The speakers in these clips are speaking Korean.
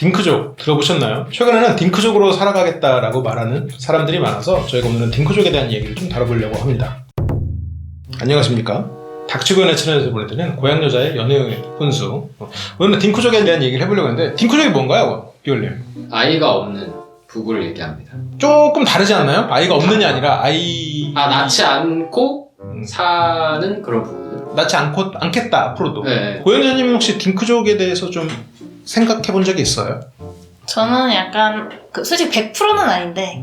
딩크족 들어보셨나요? 최근에는 딩크족으로 살아가겠다라고 말하는 사람들이 많아서 저희가 오늘은 딩크족에 대한 얘기를 좀 다뤄보려고 합니다. 안녕하십니까? 닥치고연애 채널에서 보내드리는 고향 여자의 연애 혼수. 오늘은 딩크족에 대한 얘기를 해보려고 하는데 딩크족이 뭔가요? 비올님. 아이가 없는 부부를 얘기합니다. 조금 다르지 않나요? 아이가 없느냐 아니라 낳지 않고 사는 그런 부부들. 낳지 않겠다 앞으로도. 네. 고향 여자님 혹시 딩크족에 대해서 좀 생각해본 적이 있어요? 저는 약간 솔직히 100%는 아닌데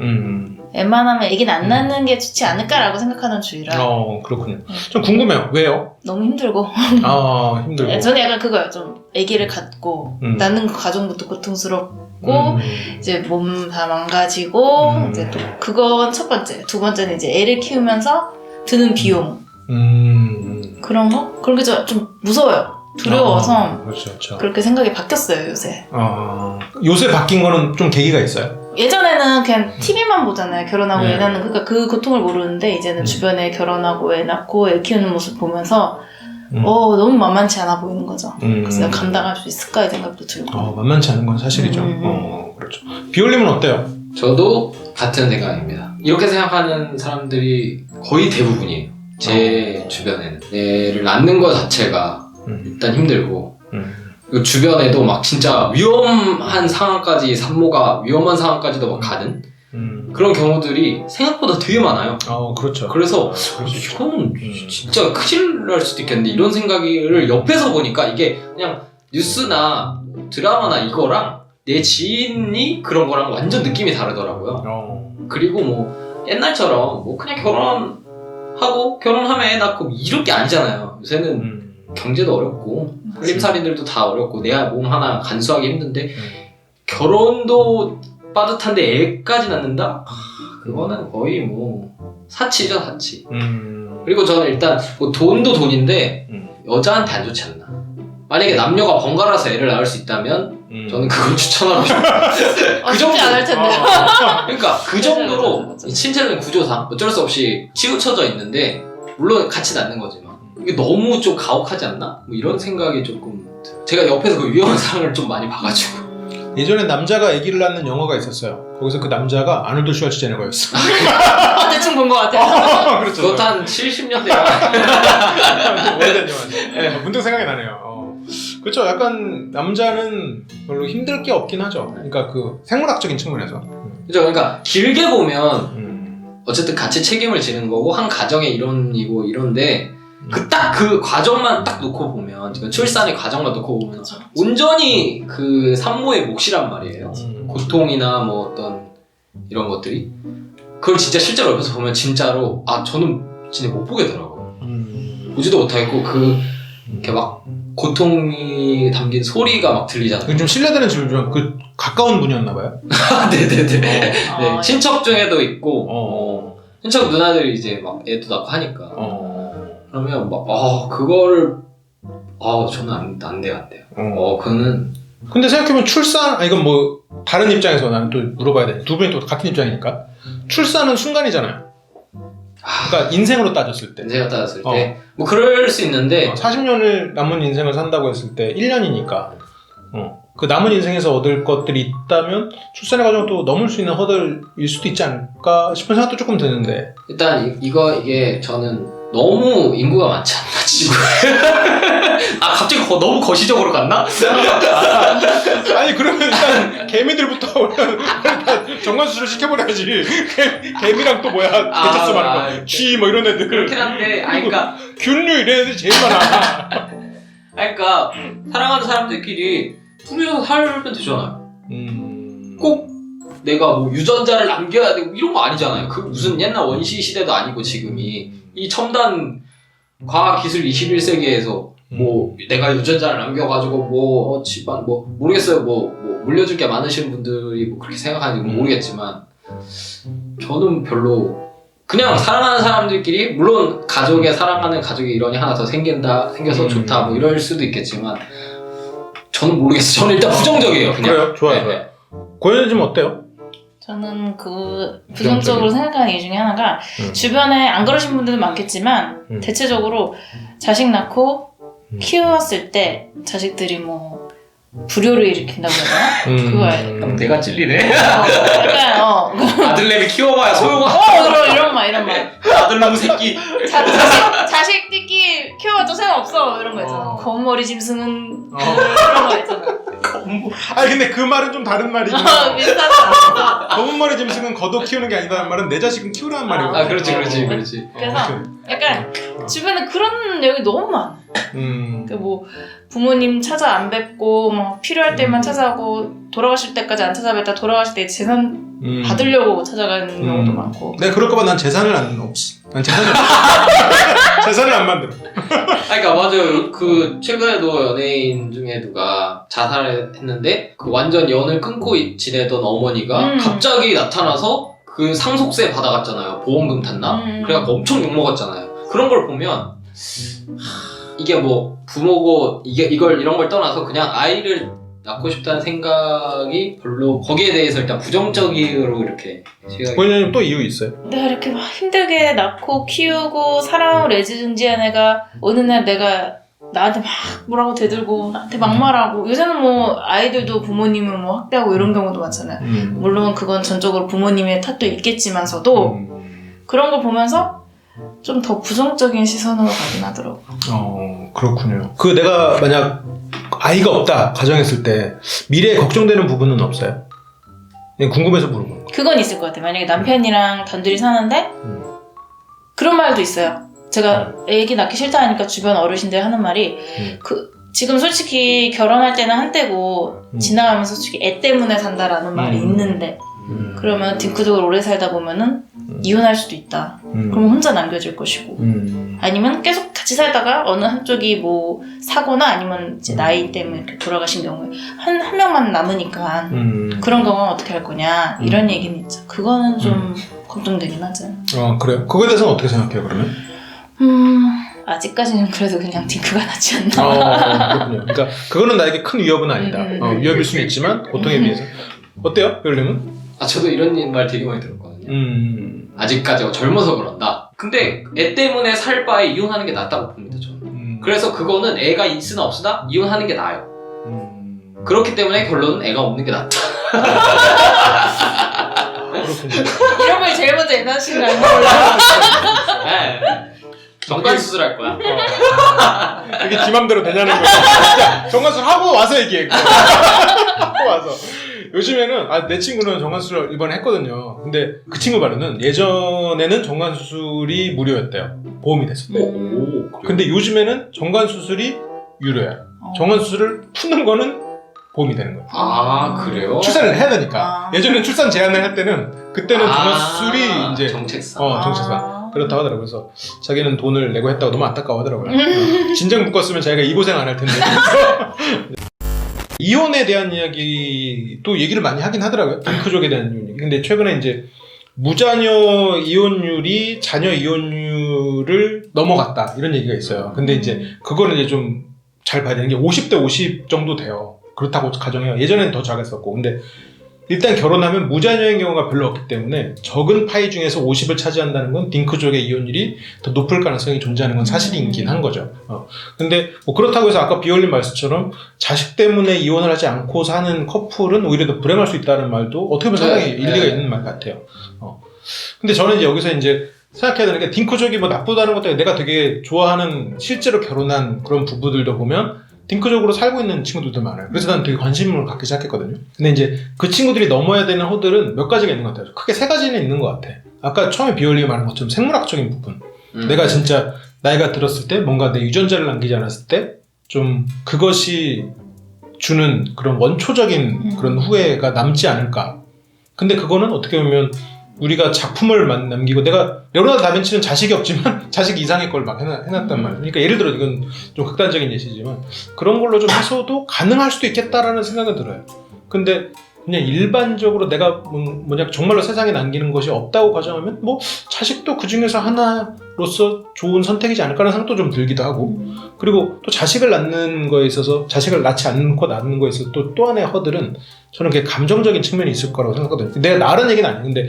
웬만하면 애기는 안 낳는 게 좋지 않을까라고 생각하는 주의라. 그렇군요. 좀 궁금해요. 왜요? 너무 힘들고. 힘들고. 저는 약간 그거예요. 좀 애기를 갖고 낳는 그 과정부터 고통스럽고 이제 몸 다 망가지고 이제 또 그건 첫 번째. 두 번째는 이제 애를 키우면서 드는 비용. 그런 거? 그런 게 좀 무서워요. 두려워서 그렇죠. 그렇게 생각이 바뀌었어요 요새. 요새 바뀐 거는 좀 계기가 있어요? 예전에는 그냥 TV만 보잖아요. 결혼하고 네. 애 낳는 그러니까 그 고통을 모르는데 이제는 주변에 결혼하고 애 낳고 애 키우는 모습 보면서 너무 만만치 않아 보이는 거죠. 그래서 내가 감당할 수 있을까 이 생각도 들고. 만만치 않은 건 사실이죠. 그렇죠. 비올림은 어때요? 저도 같은 생각입니다. 이렇게 생각하는 사람들이 거의 대부분이에요. 제 주변에는. 애를 낳는 것 자체가 일단 힘들고 그리고 주변에도 막 진짜 위험한 상황까지 산모가 위험한 상황까지도 막 가는 그런 경우들이 생각보다 되게 많아요. 그렇죠. 그래서 이건 진짜 큰일 날 수도 있겠는데 이런 생각을 옆에서 보니까 이게 그냥 뉴스나 드라마나 이거랑 내 지인이 그런 거랑 완전 느낌이 다르더라고요. 그리고 뭐 옛날처럼 뭐 그냥 결혼하고 결혼하면 애 낳고 이런 게 아니잖아요. 요새는 경제도 어렵고 살림살이들도 다 어렵고 내 몸 하나 간수하기 힘든데 결혼도 빠듯한데 애까지 낳는다? 그거는 거의 뭐 사치죠 사치. 그리고 저는 일단 뭐 돈도 돈인데 여자한테 안 좋지 않나. 만약에 남녀가 번갈아서 애를 낳을 수 있다면 저는 그걸 추천하고 싶어요. 그 정도 않을 텐데. 그러니까 그 정도로 맞아. 이 신체적인 구조상 어쩔 수 없이 치우쳐져 있는데 물론 같이 낳는 거지만 이게 너무 좀 가혹하지 않나? 뭐 이런 생각이 조금 제가 옆에서 그 위험한 상황을 좀 많이 봐가지고. 예전에 남자가 아기를 낳는 영화가 있었어요. 거기서 그 남자가 아놀드 슈왈츠제네거였어. 대충 본 것 같아요. 그렇죠. 그것도 한 70년대 오래된 영화인데 문득 생각이 나네요. 그렇죠. 약간 남자는 별로 힘들 게 없긴 하죠. 그러니까 그 생물학적인 측면에서. 그죠. 그러니까 길게 보면 어쨌든 같이 책임을 지는 거고 한 가정에 이론이고 이런데 그 과정만 딱 놓고 보면 지금 출산의 과정만 놓고 보면 온전히 그 산모의 몫이란 말이에요. 고통이나 뭐 어떤 이런 것들이 그걸 진짜 실제로 옆에서 보면 진짜로 저는 진짜 못 보겠더라고요. 보지도 못하겠고 이렇게 막 고통이 담긴 소리가 막 들리잖아요. 좀 신뢰되는 질문, 그 가까운 분이었나봐요. 네네네. 네. 친척 중에도 있고 친척 누나들이 이제 막 애도 낳고 하니까 그러면 막 그거를 저는 안 돼요. 그거는 근데 생각해보면 이건 뭐 다른 입장에서 나는 또 물어봐야 돼. 두 분이 또 같은 입장이니까 출산은 순간이잖아요. 그러니까 인생으로 따졌을 때 인생을 따졌을 때 뭐 그럴 수 있는데 40년을 남은 인생을 산다고 했을 때 1년이니까 그 남은 인생에서 얻을 것들이 있다면 출산의 과정도 넘을 수 있는 허들일 수도 있지 않을까 싶은 생각도 조금 드는데 일단 이게 저는 너무 인구가 많지 않나 지구에. 갑자기 너무 거시적으로 갔나? 아니 그러면 일단 개미들부터 정관수술을 시켜버려야지. 개미랑 또 뭐야 개체수 많은 거 쥐 뭐 이런 애들 그렇긴 한데 그러니까 균류 이런 애들 제일 많아. 그러니까 사랑하는 사람들끼리 둘이서 살면 되잖아요. 꼭 내가 뭐 유전자를 남겨야 되고 이런 거 아니잖아요. 그 무슨 옛날 원시 시대도 아니고 지금이 이 첨단 과학기술 21세기에서 뭐 내가 유전자를 남겨가지고 뭐 집안 뭐 모르겠어요. 뭐 물려줄 게 많으신 분들이 뭐 그렇게 생각하는지 모르겠지만 저는 별로 그냥 사랑하는 사람들끼리 물론 사랑하는 가족의 일원이 하나 더 생겨서 좋다 뭐 이럴 수도 있겠지만 저는 모르겠어요. 저는 일단 부정적이에요. 그냥. 그래요? 좋아요. 네. 고현이 좀 어때요? 저는 그 부정적으로 생각하는 이유 중에 하나가 주변에 안 그러신 분들도 많겠지만 대체적으로 자식 낳고 키웠을 때 자식들이 뭐 불효를 일으킨다고 해야 되나? 그거 알죠? 내가 찔리네. 약간 아들내미 키워봐야 소용없어. 이런 말 이런 말. 아들놈 새끼. 자식 띠끼 키워봐도 소용없어 이런 거 있잖아. 검은 머리 짐승은 그런 거 있잖아. 아니 근데 그 말은 좀 다른 말이지. 비슷하다. 검은 머리 짐승은 걷어 키우는 게 아니다는 말은 내 자식은 키우라는 말이고. 아 그렇지. 그래서 약간 주변에 그런 내용이 너무 많아. 뭐 부모님 찾아 안 뵙고 뭐 필요할 때만 찾아가고 돌아가실 때까지 안 찾아뵙다 돌아가실 때 재산 받으려고 찾아가는 경우도 많고. 내가 그럴까봐 난 재산을 없이. 난 재산을 재산을 안 만들어. 그러니까 맞아요. 그 최근에도 연예인 중에 누가 자살을 했는데 그 완전 연을 끊고 지내던 어머니가 갑자기 나타나서 그 상속세 받아갔잖아요. 보험금 탔나? 그래갖고 엄청 욕먹었잖아요. 그런 걸 보면 이게 뭐 부모고 이런 걸 떠나서 그냥 아이를 낳고 싶다는 생각이 별로 거기에 대해서 일단 부정적으로 이렇게 생각이. 본인은 또 이유 있어요? 내가 이렇게 막 힘들게 낳고 키우고 사랑을 애지중지한 애가 어느 날 내가 나한테 막 뭐라고 대들고 나한테 막말하고 요새는 뭐 아이들도 부모님을 뭐 학대하고 이런 경우도 많잖아요. 물론 그건 전적으로 부모님의 탓도 있겠지만서도 그런 걸 보면서 좀 더 부정적인 시선으로 가긴 하더라고. 그렇군요. 그 내가 만약 아이가 없다 가정했을 때 미래에 걱정되는 부분은 없어요? 그냥 궁금해서 물어보는 거예요. 그건 있을 것 같아요. 만약에 남편이랑 단둘이 사는데 그런 말도 있어요. 제가 애기 낳기 싫다 하니까 주변 어르신들 하는 말이 지금 솔직히 결혼할 때는 한때고 지나가면서 솔직히 애 때문에 산다라는 말이 있는데 그러면 딩크적으로 오래 살다 보면은 이혼할 수도 있다. 그러면 혼자 남겨질 것이고 아니면 계속 같이 살다가 어느 한쪽이 뭐 사고나 아니면 이제 나이 때문에 이렇게 돌아가신 경우에 한 명만 남으니까 그런 경우는 어떻게 할 거냐 이런 얘기는 있죠. 그거는 좀 걱정되긴 하죠. 그래요? 그거에 대해서는 어떻게 생각해요 그러면? 아직까지는 그래도 그냥 딩크가 낫지 않나. 그렇군요. 그러니까 그거는 나에게 큰 위협은 아니다. 위협일 수는 있지만 보통에 비해서. 어때요? 별님은? 저도 이런 말 되게 많이 들었거든요. 아직까지 젊어서 그런다. 근데 애 때문에 살 바에 이혼하는 게 낫다고 봅니다 저는. 그래서 그거는 애가 있으나 없으나 이혼하는 게 나아요. 그렇기 때문에 결론은 애가 없는 게 낫다. 이런 걸 제일 먼저 예단하시는 거 아니에요? 정관 수술할 거야. 이게 지 맘대로 되냐는 거야. 진짜 정관수술 하고 와서 얘기해. 하고 와서. 요즘에는 내 친구는 정관수술을 이번에 했거든요. 근데 그 친구 말로는 예전에는 정관수술이 무료였대요. 보험이 됐었대요. 근데 요즘에는 정관수술이 유료야. 정관수술을 푸는 거는 보험이 되는 거예요. 그래요? 출산을 해야 되니까. 예전에는 출산 제한을 할 때는 그때는 정관수술이 이제 정책상. 정책상. 그렇다고 하더라고요. 그래서 자기는 돈을 내고 했다고 너무 안타까워 하더라고요. 진작 묶었으면 자기가 이 고생 안 할 텐데. 이혼에 대한 이야기 또 얘기를 많이 하긴 하더라고요. 딩크족에 대한 이야기. 근데 최근에 이제 무자녀 이혼율이 자녀 이혼율을 넘어갔다 이런 얘기가 있어요. 근데 이제 그거는 이제 좀 잘 봐야 되는 게 50대 50 정도 돼요. 그렇다고 가정해요. 예전에는 더 작았었고. 근데 일단 결혼하면 무자녀인 경우가 별로 없기 때문에 적은 파이 중에서 50을 차지한다는 건 딩크족의 이혼율이 더 높을 가능성이 존재하는 건 사실이긴 한 거죠. 근데 뭐 그렇다고 해서 아까 비올린 말씀처럼 자식 때문에 이혼을 하지 않고 사는 커플은 오히려 더 불행할 수 있다는 말도 어떻게 보면 상당히 일리가 있는 말 같아요. 근데 저는 이제 여기서 이제 생각해야 되는 게 딩크족이 뭐 나쁘다는 것도 아니라 내가 되게 좋아하는 실제로 결혼한 그런 부부들도 보면 딩크적으로 살고 있는 친구들도 많아요. 그래서 난 되게 관심을 갖기 시작했거든요. 근데 이제 그 친구들이 넘어야 되는 허들은 몇 가지가 있는 것 같아요. 크게 3가지는 있는 것 같아. 아까 처음에 비올리가 말한 것처럼 생물학적인 부분. 내가 진짜 나이가 들었을 때 뭔가 내 유전자를 남기지 않았을 때 좀 그것이 주는 그런 원초적인 그런 후회가 남지 않을까. 근데 그거는 어떻게 보면 우리가 작품을 남기고 내가 레오나르도 다빈치는 자식이 없지만 자식 이상의 걸 막 해놨단 말이에요. 그러니까 예를 들어 이건 좀 극단적인 예시지만 그런 걸로 좀 해서도 가능할 수도 있겠다라는 생각은 들어요. 근데 그냥 일반적으로 내가 뭐냐 정말로 세상에 남기는 것이 없다고 가정하면 뭐 자식도 그 중에서 하나로서 좋은 선택이지 않을까라는 생각도 좀 들기도 하고 그리고 또 자식을 낳는 거에 있어서 자식을 낳지 않고 낳는 거에 있어서 또 하나의 허들은 저는 그게 감정적인 측면이 있을 거라고 생각하거든요. 내가 나라는 얘기는 아니에요. 근데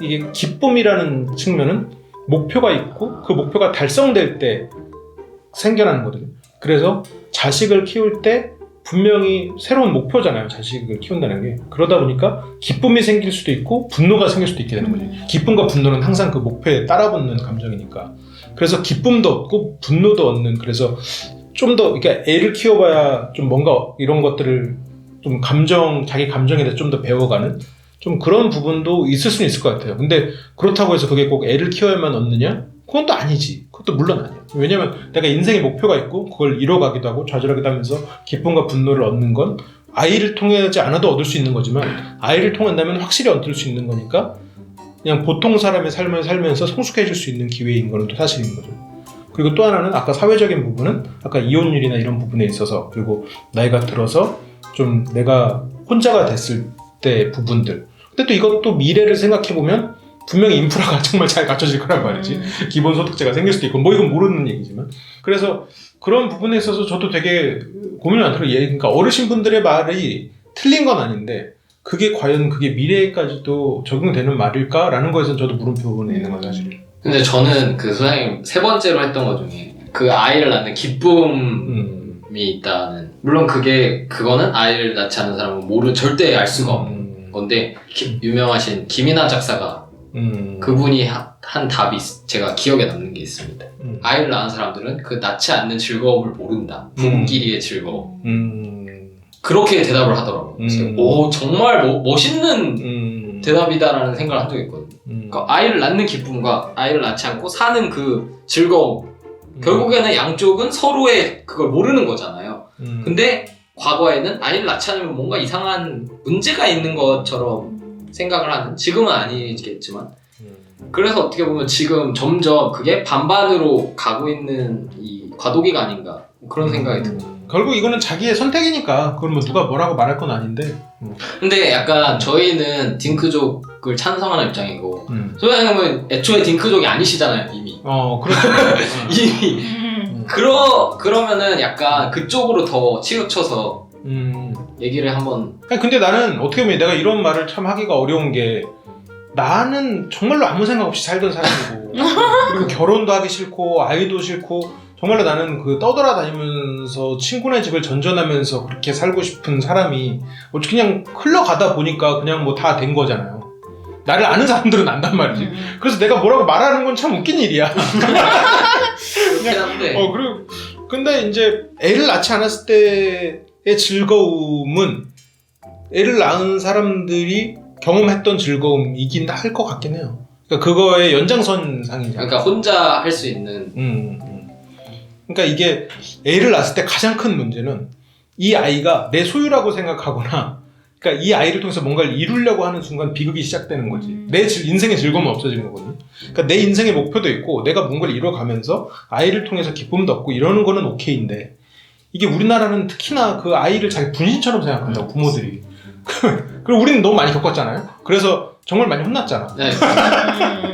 이게 기쁨이라는 측면은 목표가 있고 그 목표가 달성될 때 생겨나는 거거든요. 그래서 자식을 키울 때 분명히 새로운 목표잖아요. 자식을 키운다는 게. 그러다 보니까 기쁨이 생길 수도 있고 분노가 생길 수도 있게 되는 거지. 기쁨과 분노는 항상 그 목표에 따라붙는 감정이니까. 그래서 기쁨도 얻고 분노도 얻는, 그래서 좀 더, 그러니까 애를 키워봐야 좀 뭔가 이런 것들을 좀 자기 감정에 대해서 좀 더 배워가는 좀 그런 부분도 있을 수는 있을 것 같아요. 근데 그렇다고 해서 그게 꼭 애를 키워야만 얻느냐? 그건 또 아니지. 그것도 물론 아니에요. 왜냐면 내가 인생의 목표가 있고 그걸 이뤄가기도 하고 좌절하기도 하면서 기쁨과 분노를 얻는 건 아이를 통하지 않아도 얻을 수 있는 거지만, 아이를 통한다면 확실히 얻을 수 있는 거니까 그냥 보통 사람의 삶을 살면서 성숙해질 수 있는 기회인 거는 또 사실인 거죠. 그리고 또 하나는 아까 사회적인 부분은 아까 이혼율이나 이런 부분에 있어서, 그리고 나이가 들어서 좀 내가 혼자가 됐을 때 부분들. 근데 또 이것도 미래를 생각해보면 분명히 인프라가 정말 잘 갖춰질 거란 말이지. 기본소득제가 생길 수도 있고, 뭐 이건 모르는 얘기지만. 그래서 그런 부분에 있어서 저도 되게 고민을 많더라고요. 그러니까 어르신분들의 말이 틀린 건 아닌데 그게 과연 그게 미래에까지도 적용되는 말일까라는 거에서는 저도 물음표가 있는 건 사실이에요. 근데 저는 그 소장님 세 번째로 했던 것 중에 그 아이를 낳는 기쁨이 있다는, 물론 그거는 아이를 낳지 않은 사람은 절대 알 수가 없는 건데, 유명하신 김이나 작사가 그분이 한 답이 제가 기억에 남는 게 있습니다. 아이를 낳은 사람들은 그 낳지 않는 즐거움을 모른다. 부부끼리의 즐거움. 그렇게 대답을 하더라고요. 오, 정말 멋있는 대답이다라는 생각을 한 적이 있거든요. 그러니까 아이를 낳는 기쁨과 아이를 낳지 않고 사는 그 즐거움, 결국에는 양쪽은 서로의 그걸 모르는 거잖아요. 근데 과거에는 아이를 낳지 않으면 뭔가 이상한 문제가 있는 것처럼 생각을 하는, 지금은 아니겠지만, 그래서 어떻게 보면 지금 점점 그게 반반으로 가고 있는 이 과도기가 아닌가, 그런 생각이 듭니다. 결국 이거는 자기의 선택이니까 그걸 뭐 누가 뭐라고 말할 건 아닌데. 근데 약간 저희는 딩크족을 찬성하는 입장이고, 소장님은 애초에 딩크족이 아니시잖아요, 이미. 그렇죠. 이미. 그러면은 약간 그쪽으로 더 치우쳐서 얘기를 한번. 근데 나는 어떻게 보면 내가 이런 말을 참 하기가 어려운 게, 나는 정말로 아무 생각 없이 살던 사람이고 그리고 결혼도 하기 싫고 아이도 싫고 정말로 나는 그 떠돌아다니면서 친구네 집을 전전하면서 그렇게 살고 싶은 사람이 그냥 흘러가다 보니까 그냥 뭐 다 된 거잖아요. 나를 아는 사람들은 안단 말이지. 그래서 내가 뭐라고 말하는 건 참 웃긴 일이야. 그렇긴 한데. 그리고 근데 이제 애를 낳지 않았을 때의 즐거움은 애를 낳은 사람들이 경험했던 즐거움이긴 할 것 같긴 해요. 그러니까 그거의 연장선상이죠. 그러니까 혼자 할 수 있는. 그러니까 이게 애를 낳았을 때 가장 큰 문제는 이 아이가 내 소유라고 생각하거나, 그러니까 이 아이를 통해서 뭔가를 이루려고 하는 순간 비극이 시작되는 거지. 내 인생의 즐거움은 없어지는 거거든요. 그러니까 내 인생의 목표도 있고 내가 뭔가를 이뤄가면서 아이를 통해서 기쁨도 얻고 이러는 거는 오케이인데, 이게 우리나라는 특히나 그 아이를 자기 분신처럼 생각한다고, 부모들이. 그리고 우리는 너무 많이 겪었잖아요. 그래서 정말 많이 혼났잖아. 네.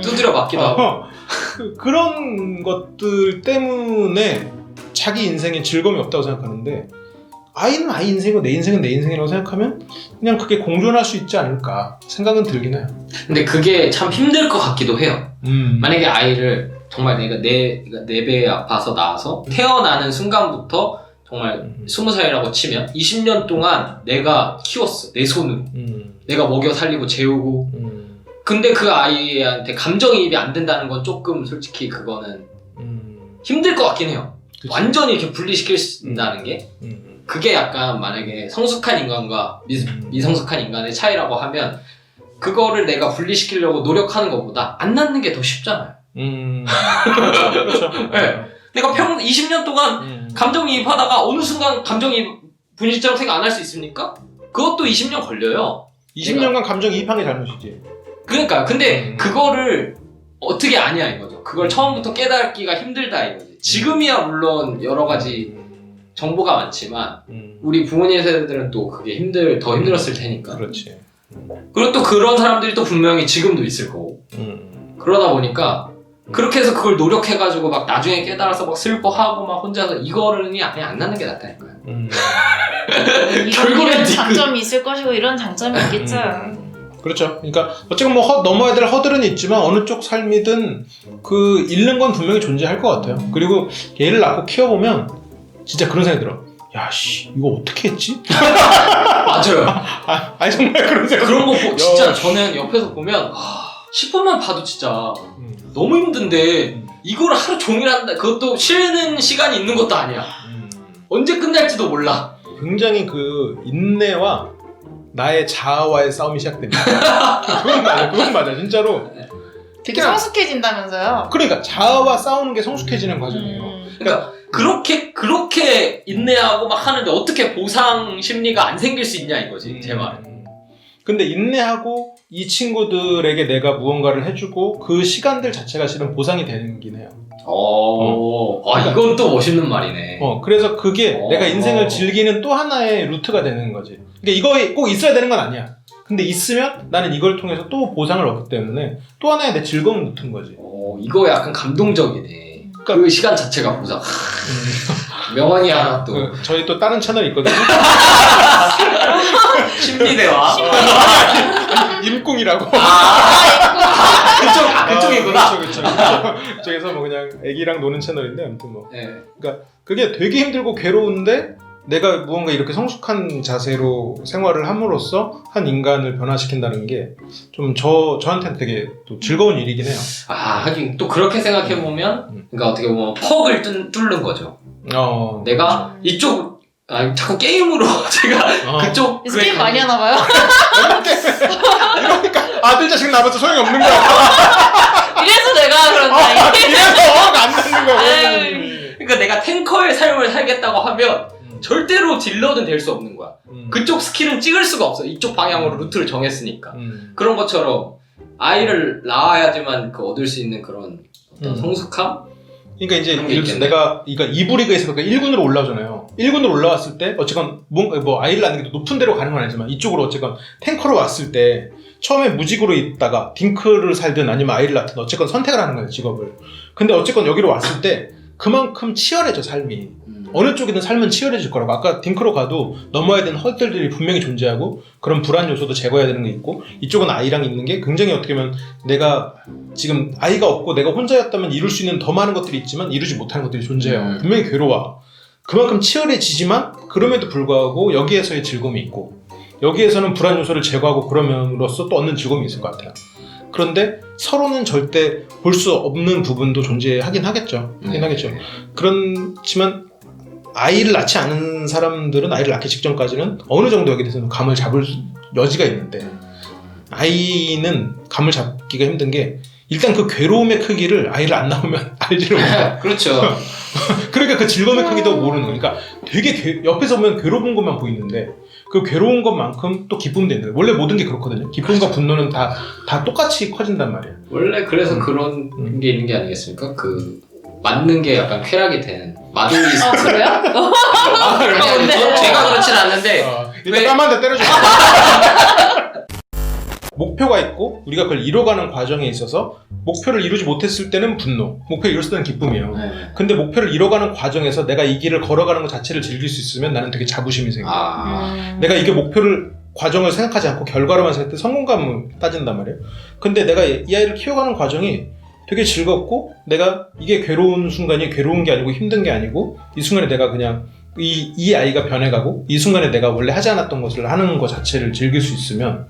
두드려 맞기도 하고. 그런 것들 때문에 자기 인생에 즐거움이 없다고 생각하는데, 아이는 아이 인생이고 내 인생은 내 인생이라고 생각하면 그냥 그게 공존할 수 있지 않을까 생각은 들긴 해요. 근데 그게 참 힘들 것 같기도 해요. 만약에 아이를 정말 내가 내 배에 아파서 낳아서 태어나는 순간부터 정말 20살이라고 치면 20년 동안 내가 키웠어. 내 손으로. 내가 먹여 살리고 재우고. 근데 그 아이한테 감정이입이 안 된다는 건 조금 솔직히 그거는 힘들 것 같긴 해요. 그치. 완전히 이렇게 분리시킨다는 게. 그게 약간 만약에 성숙한 인간과 미성숙한 인간의 차이라고 하면, 그거를 내가 분리시키려고 노력하는 것보다 안 낳는 게 더 쉽잖아요. 그렇죠. 네. 내가 20년 동안 감정이입하다가 어느 순간 감정이입 분실자로 생각 안 할 수 있습니까? 그것도 20년 걸려요. 20년간 감정이입한 게 잘못이지. 그러니까 근데 그거를 어떻게 아냐 이거죠. 그걸 처음부터 깨닫기가 힘들다 이거지. 지금이야 물론 여러 가지 정보가 많지만 우리 부모님 세대들은 또 그게 더 힘들었을 테니까. 그렇지. 그리고 또 그런 사람들이 또 분명히 지금도 있을 거고. 그러다 보니까 그렇게 해서 그걸 노력해가지고 막 나중에 깨달아서 막 슬퍼하고 막 혼자서 이거는 그냥 안 낳는 게 낫다니까요. 이런 장점이 있을 것이고 이런 장점이 있겠죠. 그렇죠. 그러니까 어쨌든 뭐 넘어야 될 허들은 있지만 어느 쪽 삶이든 잃는 건 분명히 존재할 것 같아요. 그리고 얘를 낳고 키워보면 진짜 그런 생각이 들어. 야씨 이거 어떻게 했지? 맞아요. 아니 정말 그런 생각. 그런 거 진짜 저는 옆에서 보면 10분만 봐도 진짜 너무 힘든데 이걸 하루 종일 한다. 그것도 쉬는 시간이 있는 것도 아니야. 언제 끝날지도 몰라. 굉장히 그 인내와 나의 자아와의 싸움이 시작됩니다. 그건 맞아 진짜로. 되게 그냥- 성숙해진다면서요? 그러니까 자아와 싸우는 게 성숙해지는 과정이에요. 그러니까 그렇게 인내하고 막 하는데 어떻게 보상 심리가 안 생길 수 있냐 이거지 제 말은. 근데 인내하고 이 친구들에게 내가 무언가를 해주고 그 시간들 자체가 실은 보상이 되긴 해요. 이건 또 멋있는 말이네. 그래서 그게 어. 내가 인생을 즐기는 또 하나의 루트가 되는 거지. 그러니까 이거에 꼭 있어야 되는 건 아니야. 근데 있으면 나는 이걸 통해서 또 보상을 얻기 때문에 또 하나의 내 즐거운 루트인 거지. 이거 약간 감동적이네. 그 시간 자체가 보상. 명언이 하나 또. 저희 또 다른 채널이 있거든요. 심리대화. 임꿍이라고. 그쪽이구나. 그쵸. 그쪽에서 뭐 그냥 애기랑 노는 채널인데 아무튼 뭐. 네. 그러니까 그게 되게 힘들고 괴로운데 내가 무언가 이렇게 성숙한 자세로 생활을 함으로써 한 인간을 변화시킨다는 게 좀 저한테는 되게 또 즐거운 일이긴 해요. 하긴 또 그렇게 생각해보면 그러니까 어떻게 보면 퍽을 뚫는 거죠. 내가 이쪽 자꾸 게임으로 제가 그쪽 그래서 게임 많이 하나 봐요? 이러니까 아들 자식 낳아서 소용이 없는 거야. 이래서 내가 그런다. 이래서 안 되는 거야. 그러니까 내가 탱커의 삶을 살겠다고 하면 절대로 딜러는 될 수 없는 거야. 그쪽 스킬은 찍을 수가 없어. 이쪽 방향으로 루트를 정했으니까. 그런 것처럼 아이를 낳아야지만 얻을 수 있는 그런 어떤 성숙함? 그러니까 이제 그런 게 예를 들어서 있겠네. 내가 2부 리그에서 1군으로 올라오잖아요. 1군으로 올라왔을 때 어쨌건 뭐 아이를 낳는 게 높은 데로 가는 건 아니지만 이쪽으로 어쨌건 탱커로 왔을 때 처음에 무직으로 있다가 딩크를 살든 아니면 아이를 낳든 어쨌건 선택을 하는 거예요, 직업을. 근데 어쨌건 여기로 왔을 때 그만큼 치열해져, 삶이. 어느 쪽이든 삶은 치열해질 거라고. 아까 딩크로 가도 넘어야 되는 헐들들이 분명히 존재하고 그런 불안 요소도 제거해야 되는 게 있고, 이쪽은 아이랑 있는 게 굉장히 어떻게 보면 내가 지금 아이가 없고 내가 혼자였다면 이룰 수 있는 더 많은 것들이 있지만 이루지 못하는 것들이 존재해요. 분명히 괴로워. 그만큼 치열해지지만 그럼에도 불구하고 여기에서의 즐거움이 있고 여기에서는 불안 요소를 제거하고 그러면으로써 또 얻는 즐거움이 있을 것 같아요. 그런데 서로는 절대 볼 수 없는 부분도 존재하긴 하겠죠. 그렇지만 아이를 낳지 않은 사람들은 아이를 낳기 직전까지는 어느 정도 여기에 대해서는 감을 잡을 여지가 있는데, 아이는 감을 잡기가 힘든 게 일단 그 괴로움의 크기를 아이를 안 낳으면 알지를 못해요. 그렇죠. 그러니까 그 즐거움의 크기도 모르는 거예요. 그러니까 되게 옆에서 보면 괴로운 것만 보이는데 그 괴로운 것만큼 또 기쁨도 있는 거예요. 원래 모든 게 그렇거든요. 기쁨과 분노는 다 똑같이 커진단 말이에요. 원래 그래서 그런 게 있는 게 아니겠습니까? 맞는 게 약간 쾌락이 되는 마도리스트. 그래요? 아니, 제가 그렇진 않는데 일단 까만 데 때려줘. 목표가 있고 우리가 그걸 이뤄가는 과정에 있어서 목표를 이루지 못했을 때는 분노, 목표를 이뤘을 때는 기쁨이에요. 근데 목표를 이뤄가는 과정에서 내가 이 길을 걸어가는 것 자체를 즐길 수 있으면 나는 되게 자부심이 생겨요. 내가 이게 목표를 과정을 생각하지 않고 결과로만 생각할 때 성공감을 따진단 말이에요. 근데 내가 이 아이를 키워가는 과정이 되게 즐겁고 내가 이게 괴로운 순간이 괴로운 게 아니고 힘든 게 아니고 이 순간에 내가 그냥 이 아이가 변해가고 이 순간에 내가 원래 하지 않았던 것을 하는 것 자체를 즐길 수 있으면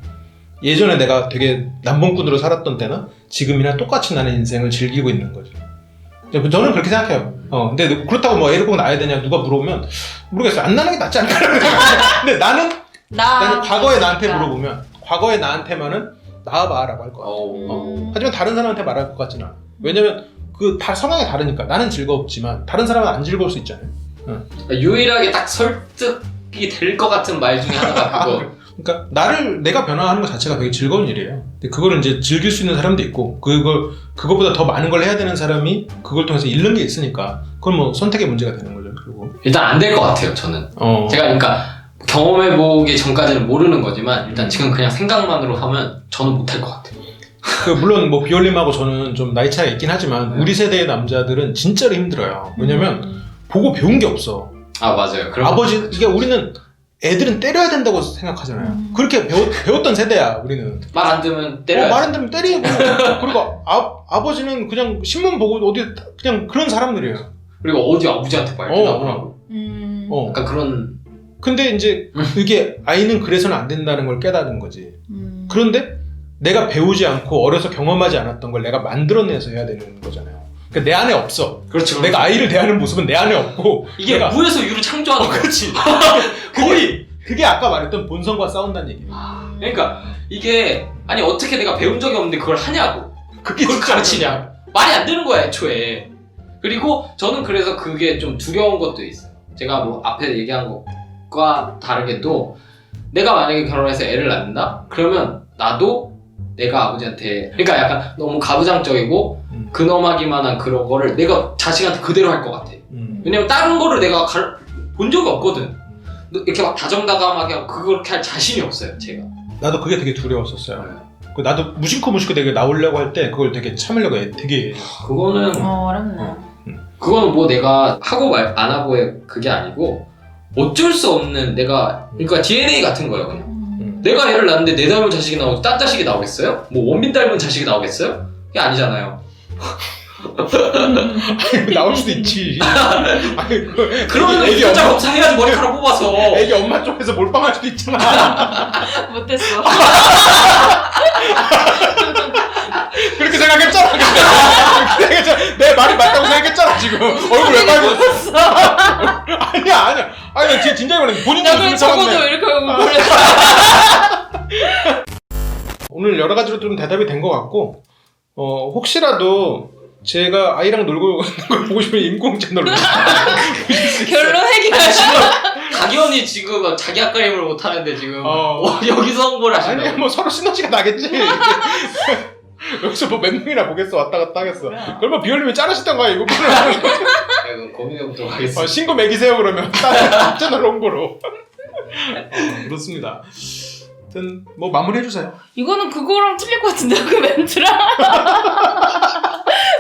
예전에 내가 되게 남봉꾼으로 살았던 때나 지금이나 똑같이 나는 인생을 즐기고 있는 거죠. 저는 그렇게 생각해요. 근데 그렇다고 뭐 애를 꼭 낳아야 되냐 누가 물어보면 모르겠어요. 안 낳는 게 낫지 않을까. 근데 나는 과거에 나한테 물어보면 과거에 나한테만은 낳아봐 라고 할 거야. 하지만 다른 사람한테 말할 것 같지는 않아. 왜냐면 다 성향이 다르니까. 나는 즐겁지만 다른 사람은 안 즐거울 수 있잖아요. 유일하게 딱 설득이 될 것 같은 말 중에 하나가 그거. 그러니까 내가 변화하는 것 자체가 되게 즐거운 일이에요. 근데 그거를 이제 즐길 수 있는 사람도 있고 그거보다 더 많은 걸 해야 되는 사람이 그걸 통해서 잃는 게 있으니까 그건 뭐 선택의 문제가 되는 거죠. 그리고 일단 안 될 것 같아요. 저는 제가 그러니까 경험해보기 전까지는 모르는 거지만 일단 지금 그냥 생각만으로 하면 저는 못할 것 같아요. 물론 뭐 비올림하고 저는 좀 나이 차이가 있긴 하지만 우리 세대의 남자들은 진짜로 힘들어요. 왜냐면 보고 배운 게 없어. 맞아요. 이게 우리는 애들은 때려야 된다고 생각하잖아요. 그렇게 배웠던 세대야, 우리는. 말 안 들으면 때려요. 말 안 들으면 때리고. 그리고 아버지는 그냥 신문 보고 어디 그냥 그런 사람들이에요. 그리고 어디 아버지한테 말 대답을 하고. 약간 그런 근데 이제 이게 아이는 그래서는 안 된다는 걸 깨닫는 거지. 그런데 내가 배우지 않고 어려서 경험하지 않았던 걸 내가 만들어내서 해야 되는 거잖아요. 그러니까 내 안에 없어. 그렇죠. 내가 아이를 대하는 모습은 내 안에 없고 이게 내가 무에서 유를 창조하는 거야. 그렇지. 그게 아까 말했던 본성과 싸운다는 얘기예요. 그러니까 이게 아니 어떻게 내가 배운 적이 없는데 그걸 하냐고. 그게 그걸 진짜 가르치냐. 말이 안 되는 거야 애초에. 그리고 저는 그래서 그게 좀 두려운 것도 있어요. 제가 뭐 앞에 얘기한 것과 다르게도 내가 만약에 결혼해서 애를 낳는다? 그러면 나도 내가 아버지한테 그러니까 약간 너무 가부장적이고 근엄하기만 한 그런 거를 내가 자식한테 그대로 할 것 같아. 왜냐면 다른 거를 내가 본 적이 없거든. 이렇게 막 다정다감하게 하고 그렇게 할 자신이 없어요 제가. 나도 그게 되게 두려웠었어요. 나도 무심코 되게 나오려고 할 때 그걸 되게 참으려고 해. 되게 그거는 어렵네. 그거는 뭐 내가 하고 안 하고의 그게 아니고 어쩔 수 없는 내가 그러니까 DNA 같은 거예요 그냥. 내가 애를 낳는데 내 닮은 자식이 나오지 딴 자식이 나오겠어요? 뭐 원빈 닮은 자식이 나오겠어요? 그게 아니잖아요. 나올 수도 있지. 그러면 애기 진짜 엄마 검사해야지 머리카락 뽑아서. 애기 엄마 쪽에서 몰빵할 수도 있잖아. 못했어. 그렇게 생각했잖아. 내 말이 맞다고 생각했잖아 지금. 얼굴 왜 빨개졌어? 아니야. 아니 진짜 이거는 본인이 나 그래 적어도 참았네. 이렇게 하고 그래. 오늘 여러 가지로 좀 대답이 된 것 같고 혹시라도 제가 아이랑 놀고 있는 걸 보고 싶으면 인공 채널로 결론 해결. 박연이 지금 자기 앞가림을 못하는데 지금 여기서 홍보를 아니 하시는 뭐 서로 시너지가 나겠지. 여기서 뭐 몇 명이나 보겠어. 왔다 갔다 하겠어. 그러면 비올리면 자르시던가 이거. 이건 고민해보도록 하겠습니다. 신고 매기세요 그러면. 다른 채널 홍보로. 그렇습니다. 하여튼 뭐 마무리해주세요. 이거는 그거랑 틀릴 것 같은데 그 멘트랑.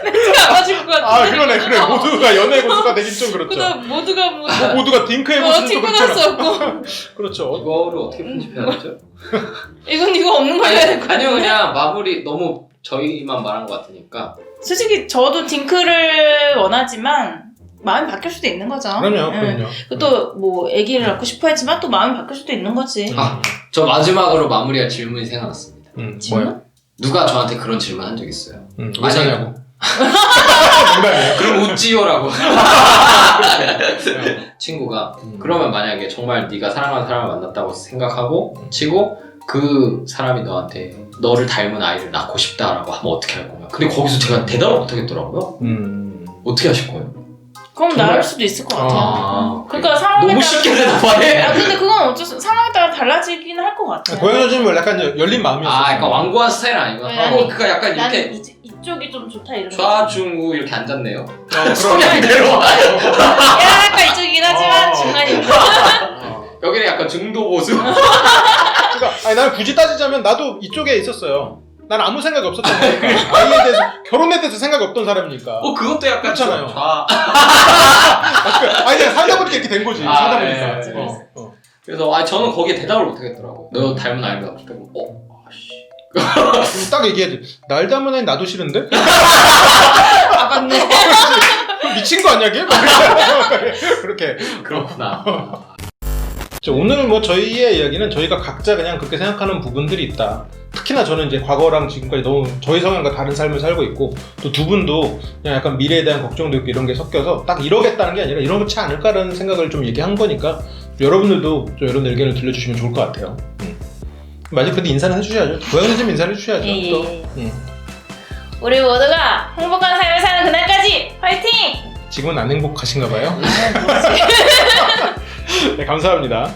멘트가 안 맞을 것 같은데. 그래. 모두가 연애 고수가 되긴 좀 그렇죠. 그다음 모두가 모두가 딩크의 고수도 튕고 그렇잖아. 났었고. 이거를 그렇죠. 어떻게 편집해야 되죠? 이거 없는 거 해야 될 것 같아. 아니요 그냥 마무리 너무 저희만 말한 것 같으니까. 솔직히 저도 딩크를 원하지만 마음이 바뀔 수도 있는 거죠. 그럼요. 또 뭐 아기를 낳고 싶어 했지만 또 마음이 바뀔 수도 있는 거지. 저 마지막으로 마무리할 질문이 생각났습니다. 뭐야? 누가 저한테 그런 질문 한 적 있어요? 왜 사냐고. 그럼 웃지요라고. 친구가 그러면 만약에 정말 네가 사랑하는 사람을 만났다고 생각하고 치고 그 사람이 너한테 너를 닮은 아이를 낳고 싶다라고 하면 어떻게 할 거냐. 근데 거기서 제가 대답을 못 하겠더라고요. 어떻게 하실 거예요? 그럼 정말? 나을 수도 있을 것 같아요. 그러니까 상황에 너무 따라 쉽게 대답하네. 근데 그건 어쩔 수 상황에 따라 달라지긴 할 것 같아요. 고양이는 약간 열린 마음이었어요. 약간 완고한 스타일은 아니구나. 네. 그러니까 약간 이렇게 나는 이쪽이 좀 좋다 이런 거. 좌중우 이렇게 앉았네요. 그럼. 성향대로. 약간 이쪽이긴 하지만 중간이고. 여기는 약간 중도 보수. 그러니까 나는 굳이 따지자면 나도 이쪽에 있었어요. 난 아무 생각이 없었던 거니까. 아이에 대해서 결혼에 대해서 생각이 없던 사람이니까. 그것도 약간 그렇잖아요. 좌. 아니 살다 보니까 이렇게 된 거지. 살다 보니까. 네. 그래서 저는 거기에 대답을 못 하겠더라고. 너 닮은 아이를 낳고 싶다고. 아씨. 딱 얘기해야지. 날 닮은 애는 나도 싫은데? 아 맞네. 미친 거 아니야 걔? 그렇게. 그렇구나. 오늘 뭐 저희의 이야기는 저희가 각자 그냥 그렇게 생각하는 부분들이 있다. 특히나 저는 이제 과거랑 지금까지 너무 저희 성향과 다른 삶을 살고 있고 또 두 분도 그냥 약간 미래에 대한 걱정도 있고 이런 게 섞여서 딱 이러겠다는 게 아니라 이러지 않을까라는 생각을 좀 얘기한 거니까 여러분들도 좀 이런 의견을 들려주시면 좋을 것 같아요. 마지막 그래도 인사는 해주셔야죠. 고양이 좀 인사를 해주셔야죠. 또. 우리 모두가 행복한 삶을 사는 그날까지 화이팅! 지금은 안 행복하신가 봐요. 네, 감사합니다.